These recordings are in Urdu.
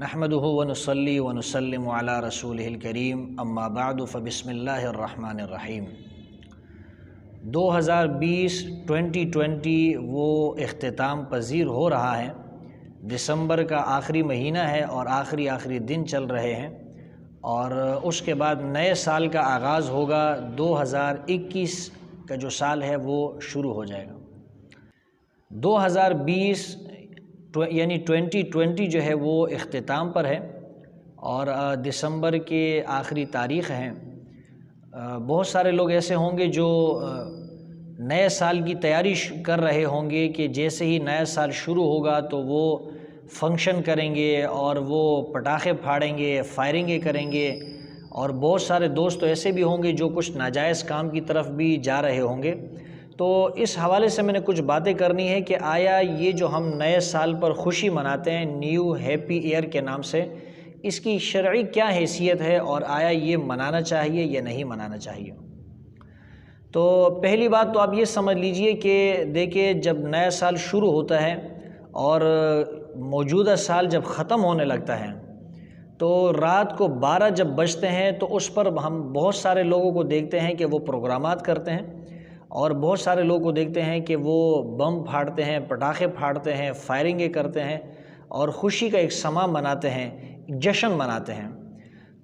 نحمده ونصلي ونسلم على رسوله الكريم اما بعد فبسم اللہ الرحمن الرحیم۔ 2020 وہ اختتام پذیر ہو رہا ہے۔ دسمبر کا آخری مہینہ ہے اور آخری دن چل رہے ہیں، اور اس کے بعد نئے سال کا آغاز ہوگا۔ 2021 کا جو سال ہے وہ شروع ہو جائے گا۔ 2020 یعنی 2020 جو ہے وہ اختتام پر ہے، اور دسمبر کے آخری تاریخ ہیں۔ بہت سارے لوگ ایسے ہوں گے جو نئے سال کی تیاری کر رہے ہوں گے کہ جیسے ہی نیا سال شروع ہوگا تو وہ فنکشن کریں گے اور وہ پٹاخے پھاڑیں گے، فائرنگیں کریں گے، اور بہت سارے دوست ایسے بھی ہوں گے جو کچھ ناجائز کام کی طرف بھی جا رہے ہوں گے۔ تو اس حوالے سے میں نے کچھ باتیں کرنی ہے کہ آیا یہ جو ہم نئے سال پر خوشی مناتے ہیں نیو ہیپی ایئر کے نام سے، اس کی شرعی کیا حیثیت ہے، اور آیا یہ منانا چاہیے یا نہیں منانا چاہیے؟ تو پہلی بات تو آپ یہ سمجھ لیجئے کہ دیکھیں، جب نیا سال شروع ہوتا ہے اور موجودہ سال جب ختم ہونے لگتا ہے تو رات کو 12 جب بجتے ہیں تو اس پر ہم بہت سارے لوگوں کو دیکھتے ہیں کہ وہ پروگرامات کرتے ہیں، اور بہت سارے لوگوں کو دیکھتے ہیں کہ وہ بم پھاڑتے ہیں، پٹاخے پھاڑتے ہیں، فائرنگیں کرتے ہیں، اور خوشی کا ایک سما مناتے ہیں، جشن مناتے ہیں۔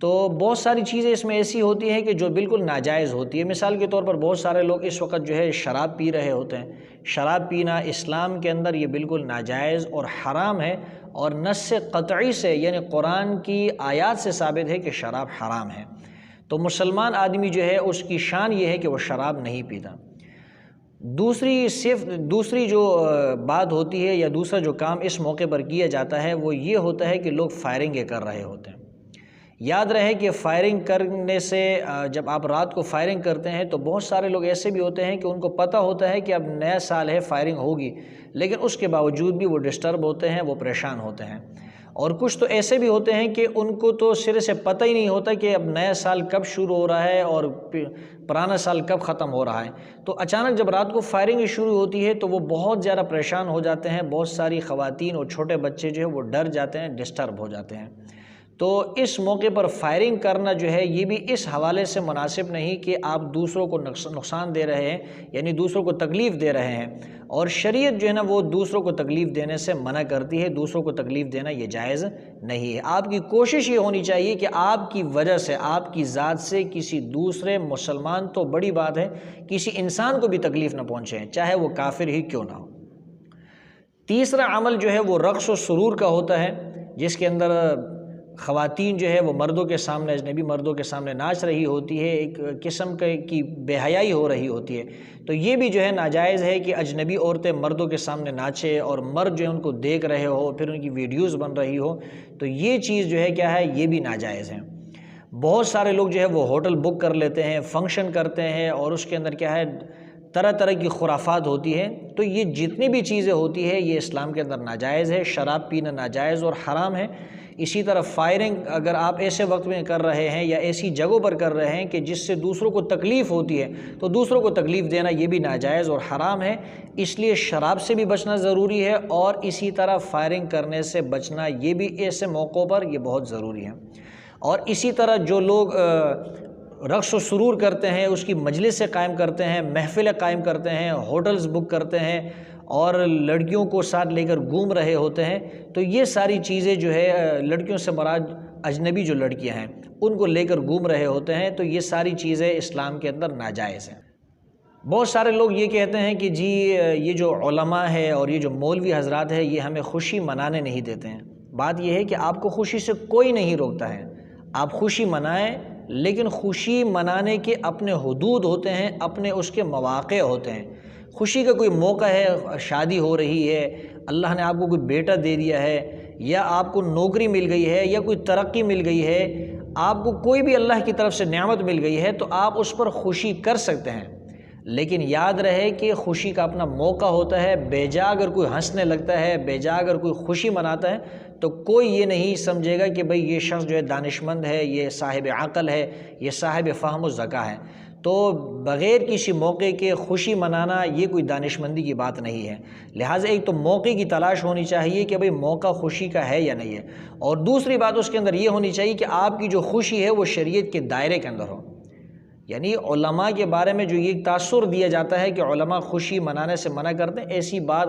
تو بہت ساری چیزیں اس میں ایسی ہوتی ہیں کہ جو بالکل ناجائز ہوتی ہے۔ مثال کے طور پر بہت سارے لوگ اس وقت جو ہے شراب پی رہے ہوتے ہیں۔ شراب پینا اسلام کے اندر یہ بالکل ناجائز اور حرام ہے، اور نص قطعی سے یعنی قرآن کی آیات سے ثابت ہے کہ شراب حرام ہے۔ تو مسلمان آدمی جو ہے اس کی شان یہ ہے کہ وہ شراب نہیں پیتا۔ دوسری جو بات ہوتی ہے یا دوسرا جو کام اس موقع پر کیا جاتا ہے وہ یہ ہوتا ہے کہ لوگ فائرنگیں کر رہے ہوتے ہیں۔ یاد رہے کہ فائرنگ کرنے سے، جب آپ رات کو فائرنگ کرتے ہیں تو بہت سارے لوگ ایسے بھی ہوتے ہیں کہ ان کو پتہ ہوتا ہے کہ اب نیا سال ہے، فائرنگ ہوگی، لیکن اس کے باوجود بھی وہ ڈسٹرب ہوتے ہیں، وہ پریشان ہوتے ہیں۔ اور کچھ تو ایسے بھی ہوتے ہیں کہ ان کو تو سرے سے پتہ ہی نہیں ہوتا کہ اب نیا سال کب شروع ہو رہا ہے اور پرانا سال کب ختم ہو رہا ہے۔ تو اچانک جب رات کو فائرنگ شروع ہوتی ہے تو وہ بہت زیادہ پریشان ہو جاتے ہیں۔ بہت ساری خواتین اور چھوٹے بچے جو ہے وہ ڈر جاتے ہیں، ڈسٹرب ہو جاتے ہیں۔ تو اس موقع پر فائرنگ کرنا جو ہے یہ بھی اس حوالے سے مناسب نہیں کہ آپ دوسروں کو نقصان دے رہے ہیں، یعنی دوسروں کو تکلیف دے رہے ہیں، اور شریعت جو ہے نا وہ دوسروں کو تکلیف دینے سے منع کرتی ہے۔ دوسروں کو تکلیف دینا یہ جائز نہیں ہے۔ آپ کی کوشش یہ ہونی چاہیے کہ آپ کی وجہ سے، آپ کی ذات سے کسی دوسرے مسلمان تو بڑی بات ہے، کسی انسان کو بھی تکلیف نہ پہنچے، چاہے وہ کافر ہی کیوں نہ ہو۔ تیسرا عمل جو ہے وہ رقص و سرور کا ہوتا ہے، جس کے اندر خواتین جو ہے وہ مردوں کے سامنے، اجنبی مردوں کے سامنے ناچ رہی ہوتی ہے، ایک قسم کی بے حیائی ہو رہی ہوتی ہے۔ تو یہ بھی جو ہے ناجائز ہے کہ اجنبی عورتیں مردوں کے سامنے ناچے اور مرد جو ہے ان کو دیکھ رہے ہو، پھر ان کی ویڈیوز بن رہی ہو، تو یہ چیز جو ہے کیا ہے، یہ بھی ناجائز ہے۔ بہت سارے لوگ جو ہے وہ ہوٹل بک کر لیتے ہیں، فنکشن کرتے ہیں، اور اس کے اندر کیا ہے، طرح کی خرافات ہوتی ہے۔ تو یہ جتنی بھی چیزیں ہوتی ہے یہ اسلام کے اندر ناجائز ہے۔ شراب پینا ناجائز اور حرام ہے۔ اسی طرح فائرنگ اگر آپ ایسے وقت میں کر رہے ہیں یا ایسی جگہوں پر کر رہے ہیں کہ جس سے دوسروں کو تکلیف ہوتی ہے، تو دوسروں کو تکلیف دینا یہ بھی ناجائز اور حرام ہے۔ اس لیے شراب سے بھی بچنا ضروری ہے، اور اسی طرح فائرنگ کرنے سے بچنا یہ بھی ایسے موقعوں پر یہ بہت ضروری ہے۔ اور اسی طرح جو لوگ رقص و سرور کرتے ہیں، اس کی مجلسیں قائم کرتے ہیں، محفلیں قائم کرتے ہیں، ہوٹلز بک کرتے ہیں، اور لڑکیوں کو ساتھ لے کر گھوم رہے ہوتے ہیں، تو یہ ساری چیزیں جو ہے، لڑکیوں سے مراد اجنبی جو لڑکیاں ہیں ان کو لے کر گھوم رہے ہوتے ہیں، تو یہ ساری چیزیں اسلام کے اندر ناجائز ہیں۔ بہت سارے لوگ یہ کہتے ہیں کہ جی یہ جو علماء ہے اور یہ جو مولوی حضرات ہے یہ ہمیں خوشی منانے نہیں دیتے ہیں۔ بات یہ ہے کہ آپ کو خوشی سے کوئی نہیں روکتا ہے، آپ خوشی منائیں، لیکن خوشی منانے کے اپنے حدود ہوتے ہیں، اپنے اس کے مواقع ہوتے ہیں۔ خوشی کا کوئی موقع ہے، شادی ہو رہی ہے، اللہ نے آپ کو کوئی بیٹا دے دیا ہے، یا آپ کو نوکری مل گئی ہے، یا کوئی ترقی مل گئی ہے، آپ کو کوئی بھی اللہ کی طرف سے نعمت مل گئی ہے، تو آپ اس پر خوشی کر سکتے ہیں۔ لیکن یاد رہے کہ خوشی کا اپنا موقع ہوتا ہے۔ بیجا اگر کوئی ہنسنے لگتا ہے، بیجا اگر کوئی خوشی مناتا ہے، تو کوئی یہ نہیں سمجھے گا کہ بھئی یہ شخص جو ہے دانشمند ہے، یہ صاحب عقل ہے، یہ صاحب فہم و ذکا ہے۔ تو بغیر کسی موقع کے خوشی منانا یہ کوئی دانشمندی کی بات نہیں ہے۔ لہٰذا ایک تو موقع کی تلاش ہونی چاہیے کہ بھئی موقع خوشی کا ہے یا نہیں ہے، اور دوسری بات اس کے اندر یہ ہونی چاہیے کہ آپ کی جو خوشی ہے وہ شریعت کے دائرے کے اندر ہو۔ یعنی علماء کے بارے میں جو یہ تاثر دیا جاتا ہے کہ علماء خوشی منانے سے منع کرتے ہیں، ایسی بات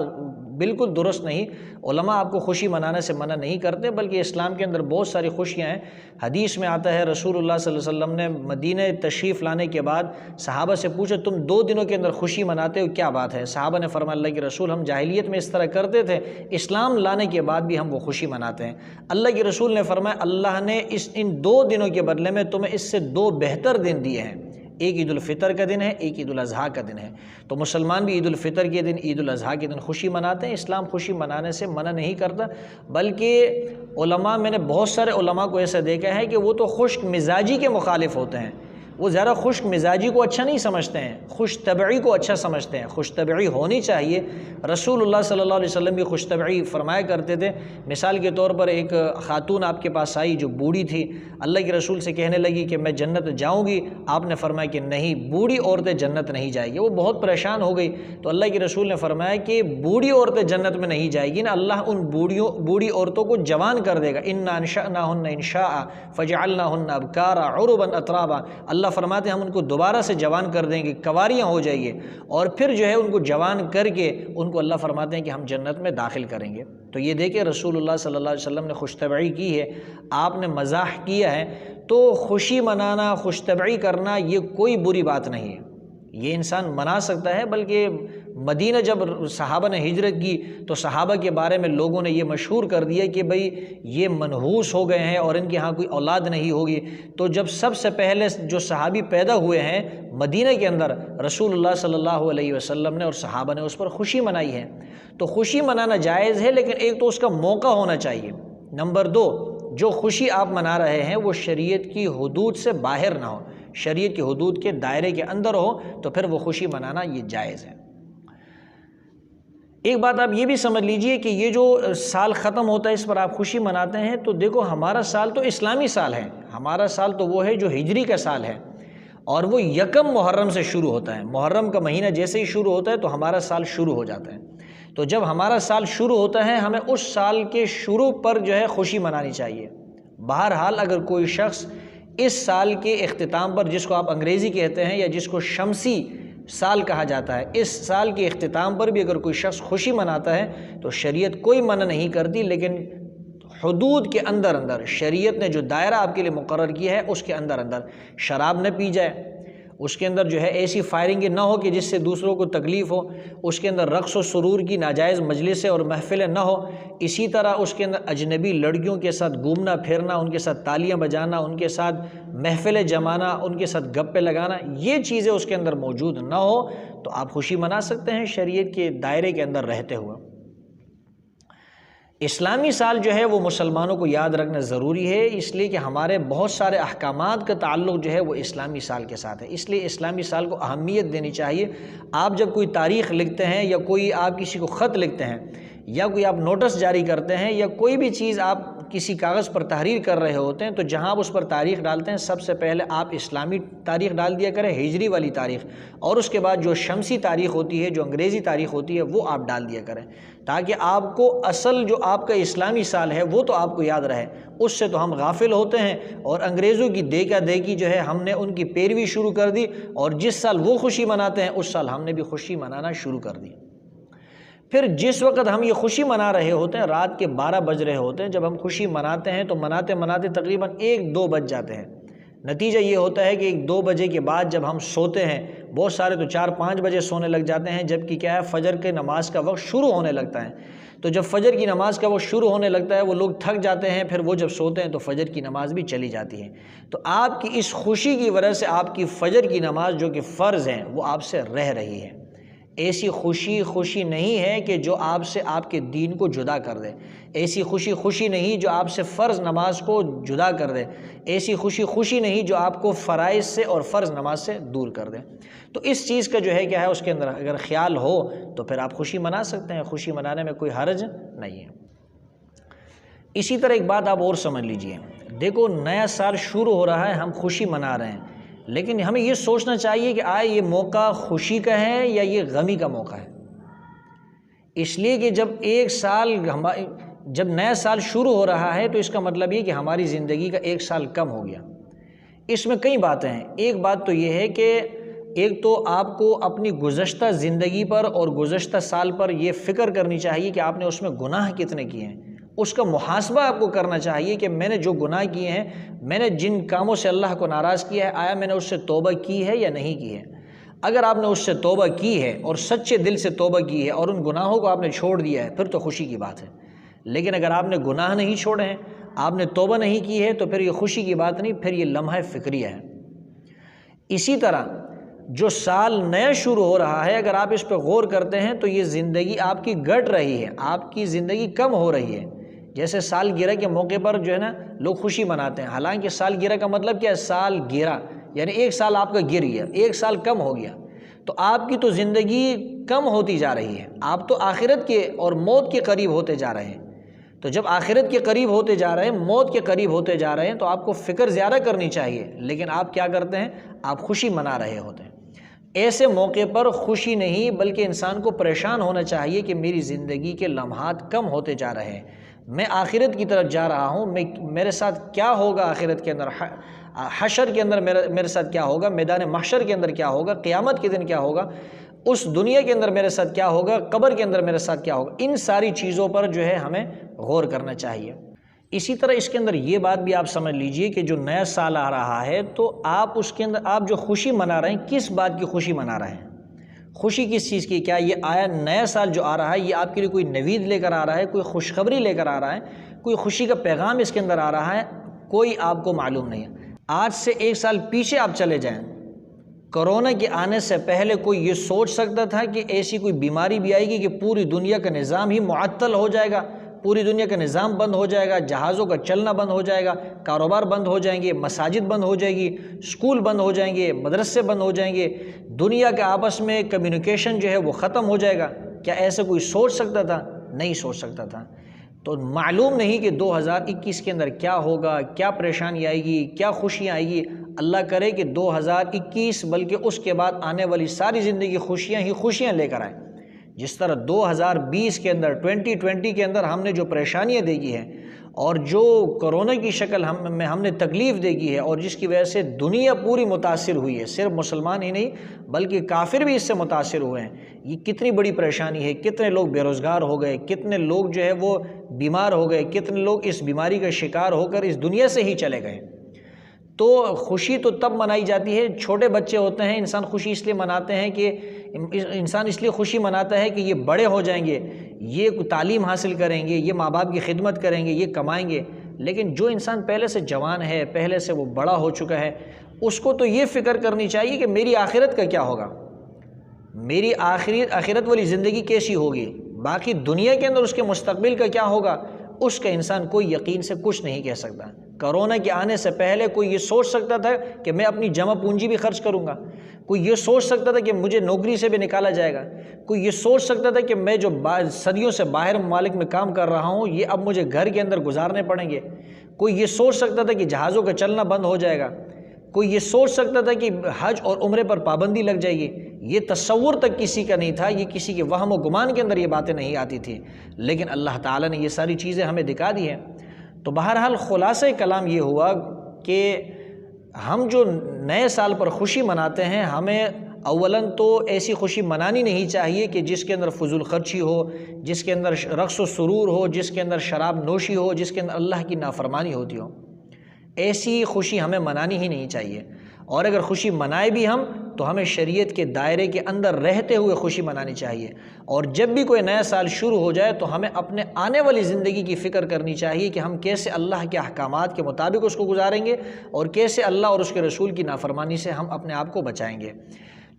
بالکل درست نہیں۔ علماء آپ کو خوشی منانے سے منع نہیں کرتے، بلکہ اسلام کے اندر بہت ساری خوشیاں ہیں۔ حدیث میں آتا ہے رسول اللہ صلی اللہ علیہ وسلم نے مدینہ تشریف لانے کے بعد صحابہ سے پوچھا تم 2 دنوں کے اندر خوشی مناتے ہو، کیا بات ہے؟ صحابہ نے فرمایا اللہ کے رسول ہم جاہلیت میں اس طرح کرتے تھے، اسلام لانے کے بعد بھی ہم وہ خوشی مناتے ہیں۔ اللہ کے رسول نے فرمایا اللہ نے ان 2 دنوں کے بدلے میں تمہیں اس سے 2 بہتر دن دیے ہیں، ایک عید الفطر کا دن ہے، ایک عید الاضحیٰ کا دن ہے۔ تو مسلمان بھی عید الفطر کے دن، عید الاضحیٰ کے دن خوشی مناتے ہیں۔ اسلام خوشی منانے سے منع نہیں کرتا، بلکہ علماء، میں نے بہت سارے علماء کو ایسا دیکھا ہے کہ وہ تو خشک مزاجی کے مخالف ہوتے ہیں، وہ زیادہ خشک مزاجی کو اچھا نہیں سمجھتے ہیں، خوش طبعی کو اچھا سمجھتے ہیں۔ خوش طبعی ہونی چاہیے، رسول اللہ صلی اللہ علیہ وسلم بھی خوش طبعی فرمایا کرتے تھے۔ مثال کے طور پر ایک خاتون آپ کے پاس آئی جو بوڑھی تھی، اللہ کے رسول سے کہنے لگی کہ میں جنت جاؤں گی، آپ نے فرمایا کہ نہیں، بوڑھی عورتیں جنت نہیں جائیں گی۔ وہ بہت پریشان ہو گئی، تو اللہ کے رسول نے فرمایا کہ بوڑھی عورتیں جنت میں نہیں جائیں گی نا، اللہ ان بوڑھی عورتوں کو جوان کر دے گا۔ انا انشأناہن انشاء فجعلناہن ابکارا عربا اترابا، اللہ فرماتے ہیں ہم ان کو دوبارہ سے جوان کر دیں گے، کنواریاں ہو جائیں گے، اور پھر جو ہے ان کو جوان کر کے ان کو اللہ فرماتے ہیں کہ ہم جنت میں داخل کریں گے۔ تو یہ دیکھیں رسول اللہ صلی اللہ علیہ وسلم نے خوش طبعی کی ہے، آپ نے مزاح کیا ہے، تو خوشی منانا، خوش طبعی کرنا یہ کوئی بری بات نہیں ہے، یہ انسان منا سکتا ہے۔ بلکہ مدینہ جب صحابہ نے ہجرت کی تو صحابہ کے بارے میں لوگوں نے یہ مشہور کر دیا کہ بھئی یہ منحوس ہو گئے ہیں اور ان کے ہاں کوئی اولاد نہیں ہوگی۔ تو جب سب سے پہلے جو صحابی پیدا ہوئے ہیں مدینہ کے اندر، رسول اللہ صلی اللہ علیہ وسلم نے اور صحابہ نے اس پر خوشی منائی ہے۔ تو خوشی منانا جائز ہے، لیکن ایک تو اس کا موقع ہونا چاہیے۔ نمبر 2، جو خوشی آپ منا رہے ہیں وہ شریعت کی حدود سے باہر نہ ہو، شریعت کی حدود کے دائرے کے اندر ہو، تو پھر وہ خوشی منانا یہ جائز ہے۔ ایک بات آپ یہ بھی سمجھ لیجئے کہ یہ جو سال ختم ہوتا ہے اس پر آپ خوشی مناتے ہیں، تو دیکھو ہمارا سال تو اسلامی سال ہے، ہمارا سال تو وہ ہے جو ہجری کا سال ہے، اور وہ 1 محرم سے شروع ہوتا ہے۔ محرم کا مہینہ جیسے ہی شروع ہوتا ہے تو ہمارا سال شروع ہو جاتا ہے۔ تو جب ہمارا سال شروع ہوتا ہے ہمیں اس سال کے شروع پر جو ہے خوشی منانی چاہیے۔ بہرحال اگر کوئی شخص اس سال کے اختتام پر، جس کو آپ انگریزی کہتے ہیں یا جس کو شمسی سال کہا جاتا ہے، اس سال کے اختتام پر بھی اگر کوئی شخص خوشی مناتا ہے تو شریعت کوئی منع نہیں کرتی، لیکن حدود کے اندر شریعت نے جو دائرہ آپ کے لیے مقرر کیا ہے اس کے اندر شراب نہ پی جائے، اس کے اندر جو ہے ایسی فائرنگیں نہ ہو کہ جس سے دوسروں کو تکلیف ہو، اس کے اندر رقص و سرور کی ناجائز مجلسیں اور محفلیں نہ ہو، اسی طرح اس کے اندر اجنبی لڑکیوں کے ساتھ گھومنا پھرنا، ان کے ساتھ تالیاں بجانا، ان کے ساتھ محفلیں جمانا، ان کے ساتھ گپے لگانا، یہ چیزیں اس کے اندر موجود نہ ہو تو آپ خوشی منا سکتے ہیں شریعت کے دائرے کے اندر رہتے ہوئے۔ اسلامی سال جو ہے وہ مسلمانوں کو یاد رکھنا ضروری ہے، اس لیے کہ ہمارے بہت سارے احکامات کا تعلق جو ہے وہ اسلامی سال کے ساتھ ہے، اس لیے اسلامی سال کو اہمیت دینی چاہیے۔ آپ جب کوئی تاریخ لکھتے ہیں یا کوئی آپ کسی کو خط لکھتے ہیں یا کوئی آپ نوٹس جاری کرتے ہیں یا کوئی بھی چیز آپ کسی کاغذ پر تحریر کر رہے ہوتے ہیں، تو جہاں آپ اس پر تاریخ ڈالتے ہیں سب سے پہلے آپ اسلامی تاریخ ڈال دیا کریں، ہجری والی تاریخ، اور اس کے بعد جو شمسی تاریخ ہوتی ہے، جو انگریزی تاریخ ہوتی ہے، وہ آپ ڈال دیا کریں، تاکہ آپ کو اصل جو آپ کا اسلامی سال ہے وہ تو آپ کو یاد رہے۔ اس سے تو ہم غافل ہوتے ہیں اور انگریزوں کی دیکھا دیکھی جو ہے ہم نے ان کی پیروی شروع کر دی، اور جس سال وہ خوشی مناتے ہیں اس سال ہم نے بھی خوشی منانا شروع کر دی۔ پھر جس وقت ہم یہ خوشی منا رہے ہوتے ہیں، رات کے 12 بج رہے ہوتے ہیں، جب ہم خوشی مناتے ہیں تو مناتے مناتے تقریباً 1-2 بج جاتے ہیں۔ نتیجہ یہ ہوتا ہے کہ 1-2 بجے کے بعد جب ہم سوتے ہیں، بہت سارے تو 4-5 بجے سونے لگ جاتے ہیں، جبکہ کیا ہے فجر کے نماز کا وقت شروع ہونے لگتا ہے۔ تو جب فجر کی نماز کا وقت شروع ہونے لگتا ہے وہ لوگ تھک جاتے ہیں، پھر وہ جب سوتے ہیں تو فجر کی نماز بھی چلی جاتی ہے۔ تو آپ کی اس خوشی کی وجہ سے آپ کی فجر کی نماز جو کہ فرض ہیں وہ آپ سے رہ رہی ہے۔ ایسی خوشی نہیں ہے کہ جو آپ سے آپ کے دین کو جدا کر دے، ایسی خوشی نہیں جو آپ سے فرض نماز کو جدا کر دے، ایسی خوشی نہیں جو آپ کو فرائض سے اور فرض نماز سے دور کر دے۔ تو اس چیز کا جو ہے کیا ہے اس کے اندر اگر خیال ہو تو پھر آپ خوشی منا سکتے ہیں، خوشی منانے میں کوئی حرج نہیں ہے۔ اسی طرح ایک بات آپ اور سمجھ لیجئے، دیکھو نیا سال شروع ہو رہا ہے، ہم خوشی منا رہے ہیں، لیکن ہمیں یہ سوچنا چاہیے کہ آئے یہ موقع خوشی کا ہے یا یہ غمی کا موقع ہے۔ اس لیے کہ جب نیا سال شروع ہو رہا ہے تو اس کا مطلب یہ کہ ہماری زندگی کا ایک سال کم ہو گیا۔ اس میں کئی باتیں ہیں۔ ایک بات تو یہ ہے کہ ایک تو آپ کو اپنی گزشتہ زندگی پر اور گزشتہ سال پر یہ فکر کرنی چاہیے کہ آپ نے اس میں گناہ کتنے کیے ہیں، اس کا محاسبہ آپ کو کرنا چاہیے کہ میں نے جو گناہ کیے ہیں، میں نے جن کاموں سے اللہ کو ناراض کیا ہے، آیا میں نے اس سے توبہ کی ہے یا نہیں کی ہے۔ اگر آپ نے اس سے توبہ کی ہے اور سچے دل سے توبہ کی ہے اور ان گناہوں کو آپ نے چھوڑ دیا ہے، پھر تو خوشی کی بات ہے۔ لیکن اگر آپ نے گناہ نہیں چھوڑے ہیں، آپ نے توبہ نہیں کی ہے، تو پھر یہ خوشی کی بات نہیں، پھر یہ لمحہ فکریہ ہے۔ اسی طرح جو سال نیا شروع ہو رہا ہے، اگر آپ اس پہ غور کرتے ہیں تو یہ زندگی آپ کی گٹ رہی ہے، آپ کی زندگی کم ہو رہی ہے۔ جیسے سالگرہ کے موقع پر جو ہے نا لوگ خوشی مناتے ہیں، حالانکہ سالگرہ کا مطلب کیا ہے؟ سالگرہ یعنی ایک سال آپ کا گر گیا، ایک سال کم ہو گیا، تو آپ کی تو زندگی کم ہوتی جا رہی ہے، آپ تو آخرت کے اور موت کے قریب ہوتے جا رہے ہیں۔ تو جب آخرت کے قریب ہوتے جا رہے ہیں، موت کے قریب ہوتے جا رہے ہیں، تو آپ کو فکر زیادہ کرنی چاہیے، لیکن آپ کیا کرتے ہیں؟ آپ خوشی منا رہے ہوتے ہیں۔ ایسے موقع پر خوشی نہیں بلکہ انسان کو پریشان ہونا چاہیے کہ میری زندگی کے لمحات کم ہوتے جا رہے ہیں، میں آخرت کی طرف جا رہا ہوں، میرے ساتھ کیا ہوگا آخرت کے اندر، حشر کے اندر میرے ساتھ کیا ہوگا، میدان محشر کے اندر کیا ہوگا، قیامت کے دن کیا ہوگا، اس دنیا کے اندر میرے ساتھ کیا ہوگا، قبر کے اندر میرے ساتھ کیا ہوگا۔ ان ساری چیزوں پر جو ہے ہمیں غور کرنا چاہیے۔ اسی طرح اس کے اندر یہ بات بھی آپ سمجھ لیجئے کہ جو نیا سال آ رہا ہے تو آپ اس کے اندر آپ جو خوشی منا رہے ہیں، کس بات کی خوشی منا رہے ہیں؟ خوشی کس چیز کی؟ کیا یہ آیا نیا سال جو آ رہا ہے یہ آپ کے لیے کوئی نوید لے کر آ رہا ہے، کوئی خوشخبری لے کر آ رہا ہے، کوئی خوشی کا پیغام اس کے اندر آ رہا ہے؟ کوئی آپ کو معلوم نہیں ہے۔ آج سے ایک سال پیچھے آپ چلے جائیں، کرونا کے آنے سے پہلے کوئی یہ سوچ سکتا تھا کہ ایسی کوئی بیماری بھی آئے گی کہ پوری دنیا کا نظام ہی معطل ہو جائے گا، پوری دنیا کا نظام بند ہو جائے گا، جہازوں کا چلنا بند ہو جائے گا، کاروبار بند ہو جائیں گے، مساجد بند ہو جائے گی، اسکول بند ہو جائیں گے، مدرسے بند ہو جائیں گے، دنیا کے آپس میں کمیونیکیشن جو ہے وہ ختم ہو جائے گا؟ کیا ایسا کوئی سوچ سکتا تھا؟ نہیں سوچ سکتا تھا۔ تو معلوم نہیں کہ 2021 کے اندر کیا ہوگا، کیا پریشانی آئے گی، کیا خوشیاں آئے گی۔ اللہ کرے کہ 2021 بلکہ اس کے بعد آنے والی ساری زندگی خوشیاں ہی خوشیاں لے کر آئیں۔ جس طرح 2020 کے اندر 2020 کے اندر ہم نے جو پریشانیاں دیکھی ہیں اور جو کرونا کی شکل ہم نے تکلیف دیکھی ہے اور جس کی وجہ سے دنیا پوری متاثر ہوئی ہے، صرف مسلمان ہی نہیں بلکہ کافر بھی اس سے متاثر ہوئے ہیں، یہ کتنی بڑی پریشانی ہے۔ کتنے لوگ بے روزگار ہو گئے، کتنے لوگ جو ہے وہ بیمار ہو گئے، کتنے لوگ اس بیماری کا شکار ہو کر اس دنیا سے ہی چلے گئے۔ تو خوشی تو تب منائی جاتی ہے، چھوٹے بچے ہوتے ہیں، انسان خوشی اس لیے مناتے ہیں کہ انسان اس لیے خوشی مناتا ہے کہ یہ بڑے ہو جائیں گے، یہ تعلیم حاصل کریں گے، یہ ماں باپ کی خدمت کریں گے، یہ کمائیں گے۔ لیکن جو انسان پہلے سے جوان ہے، پہلے سے وہ بڑا ہو چکا ہے، اس کو تو یہ فکر کرنی چاہیے کہ میری آخرت کا کیا ہوگا، میری آخرت والی زندگی کیسی ہوگی، باقی دنیا کے اندر اس کے مستقبل کا کیا ہوگا، اس کا انسان کوئی یقین سے کچھ نہیں کہہ سکتا۔ کرونا کے آنے سے پہلے کوئی یہ سوچ سکتا تھا کہ میں اپنی جمع پونجی بھی خرچ کروں گا، کوئی یہ سوچ سکتا تھا کہ مجھے نوکری سے بھی نکالا جائے گا، کوئی یہ سوچ سکتا تھا کہ میں جو صدیوں سے باہر ممالک میں کام کر رہا ہوں یہ اب مجھے گھر کے اندر گزارنے پڑیں گے، کوئی یہ سوچ سکتا تھا کہ جہازوں کا چلنا بند ہو جائے گا، کوئی یہ سوچ سکتا تھا کہ حج اور عمرے پر پابندی لگ جائے گی؟ یہ تصور تک کسی کا نہیں تھا، یہ کسی کے وہم و گمان کے اندر یہ باتیں نہیں آتی تھیں، لیکن اللہ تعالیٰ نے یہ ساری چیزیں ہمیں دکھا دی ہیں۔ تو بہرحال خلاصہ کلام یہ ہوا کہ ہم جو نئے سال پر خوشی مناتے ہیں، ہمیں اولاً تو ایسی خوشی منانی نہیں چاہیے کہ جس کے اندر فضول خرچی ہو، جس کے اندر رقص و سرور ہو، جس کے اندر شراب نوشی ہو، جس کے اندر اللہ کی نافرمانی ہوتی ہو۔ ایسی خوشی ہمیں منانی ہی نہیں چاہیے، اور اگر خوشی منائے بھی ہم تو ہمیں شریعت کے دائرے کے اندر رہتے ہوئے خوشی منانی چاہیے۔ اور جب بھی کوئی نیا سال شروع ہو جائے تو ہمیں اپنے آنے والی زندگی کی فکر کرنی چاہیے کہ ہم کیسے اللہ کے احکامات کے مطابق اس کو گزاریں گے اور کیسے اللہ اور اس کے رسول کی نافرمانی سے ہم اپنے آپ کو بچائیں گے۔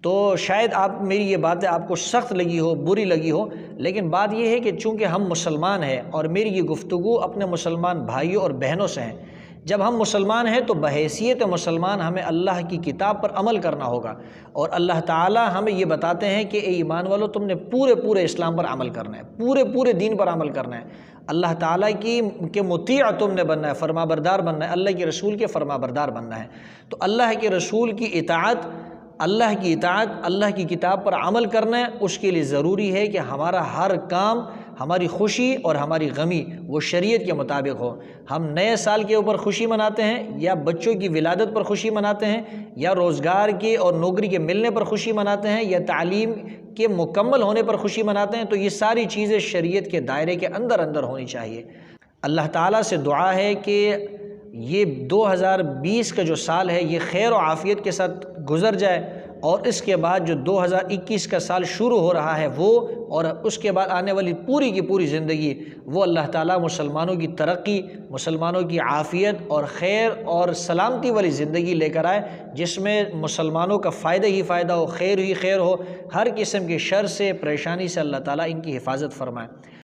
تو شاید میری یہ باتیں آپ کو سخت لگی ہو، بری لگی ہو، لیکن بات یہ ہے کہ چونکہ ہم مسلمان ہیں اور میری یہ گفتگو اپنے مسلمان بھائیوں اور بہنوں سے ہیں، جب ہم مسلمان ہیں تو بحیثیت مسلمان ہمیں اللہ کی کتاب پر عمل کرنا ہوگا، اور اللہ تعالی ہمیں یہ بتاتے ہیں کہ اے ایمان والو تم نے پورے اسلام پر عمل کرنا ہے، پورے دین پر عمل کرنا ہے، اللہ تعالیٰ کے مطیع تم نے بننا ہے، فرما بردار بننا ہے، اللہ کے رسول کے فرما بردار بننا ہے۔ تو اللہ کے رسول کی اطاعت، اللہ کی کتاب پر عمل کرنا ہے، اس کے لیے ضروری ہے کہ ہمارا ہر کام، ہماری خوشی اور ہماری غمی وہ شریعت کے مطابق ہو۔ ہم نئے سال کے اوپر خوشی مناتے ہیں، یا بچوں کی ولادت پر خوشی مناتے ہیں، یا روزگار کے اور نوکری کے ملنے پر خوشی مناتے ہیں، یا تعلیم کے مکمل ہونے پر خوشی مناتے ہیں، تو یہ ساری چیزیں شریعت کے دائرے کے اندر ہونی چاہیے۔ اللہ تعالیٰ سے دعا ہے کہ یہ 2020 کا جو سال ہے یہ خیر و عافیت کے ساتھ گزر جائے، اور اس کے بعد جو 2021 کا سال شروع ہو رہا ہے وہ، اور اس کے بعد آنے والی پوری کی پوری زندگی، وہ اللہ تعالیٰ مسلمانوں کی ترقی، مسلمانوں کی عافیت اور خیر اور سلامتی والی زندگی لے کر آئے، جس میں مسلمانوں کا فائدہ ہی فائدہ ہو، خیر ہی خیر ہو، ہر قسم کے شر سے، پریشانی سے اللہ تعالیٰ ان کی حفاظت فرمائے۔